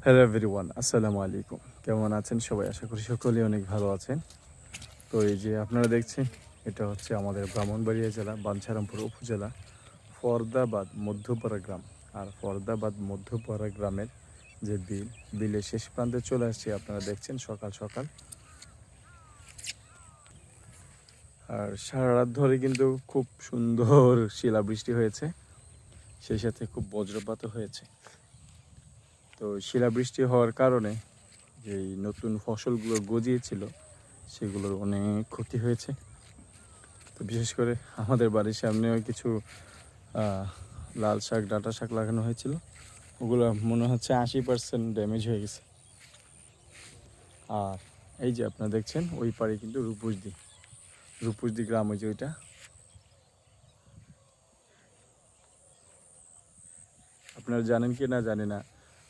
Hello everyone, আসসালামু আলাইকুম। কেমন আছেন সবাই? আশা করি সকলেই অনেক ভালো আছেন। তো এই যে আপনারা দেখছেন, এটা হচ্ছে আমাদের ব্রাহ্মণবাড়িয়া জেলা বাঞ্ছারামপুর উপজেলা ফরদাবাদ মধ্যপাড়া গ্রাম। আর ফরদাবাদ মধ্যপাড়া গ্রামের যে বিলের শেষ প্রান্তে চলে আসছে, আপনারা দেখছেন সকাল সকাল। আর সারা রাত ধরে কিন্তু খুব সুন্দর শিলাবৃষ্টি হয়েছে, সেই সাথে খুব বজ্রপাতও হয়েছে। তো শিলাবৃষ্টি হওয়ার কারণে যেই নতুন ফসলগুলো গজিয়েছিল সেগুলোর অনেক ক্ষতি হয়েছে। তো বিশেষ করে আমাদের বাড়ির সামনেও কিছু লাল শাক, ডাঁটা শাক লাগানো হয়েছিল, ওগুলো মনে হচ্ছে 80% ড্যামেজ হয়ে গেছে। আর এই যে আপনারা দেখছেন ওই পাড়ে কিন্তু রূপসদি গ্রাম, ওই যে ওইটা। আপনারা জানেন কি না জানি না,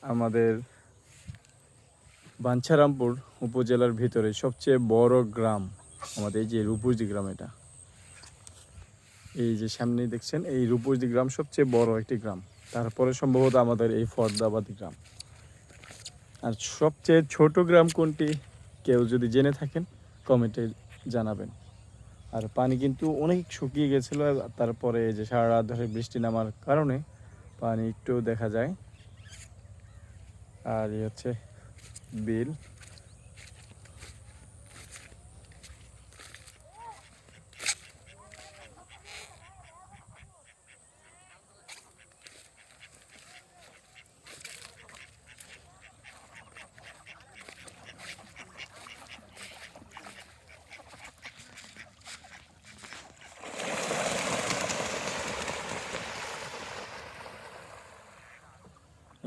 আমাদের বাঞ্ছারামপুর উপজেলার ভিতরে সবচেয়ে বড় গ্রাম আমাদের এই যে রূপসদি গ্রাম। এটা এই যে সামনেই দেখছেন, এই রূপসদি গ্রাম সবচেয়ে বড় একটি গ্রাম। তারপরে সম্ভবত আমাদের এই ফরদাবাদি গ্রাম। আর সবচেয়ে ছোট গ্রাম কোনটি, কেউ যদি জেনে থাকেন কমেন্টে জানাবেন। আর পানি কিন্তু অনেক শুকিয়ে গেছিলো, তারপরে এই যে সারা রাত ধরে বৃষ্টি নামার কারণে পানি একটু দেখা যায়। আর এই হচ্ছে বিল।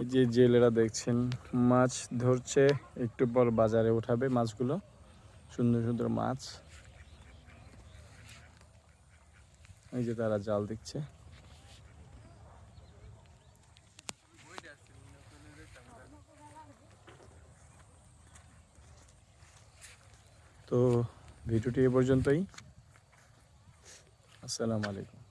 এই যে জেলেরা দেখছেন মাছ ধরছে, একটু পর বাজারে উঠাবে মাছগুলো, সুন্দর সুন্দর মাছ। এই যে তারা জাল দিচ্ছে। তো ভিডিওটি এ পর্যন্তই। আসসালামু আলাইকুম।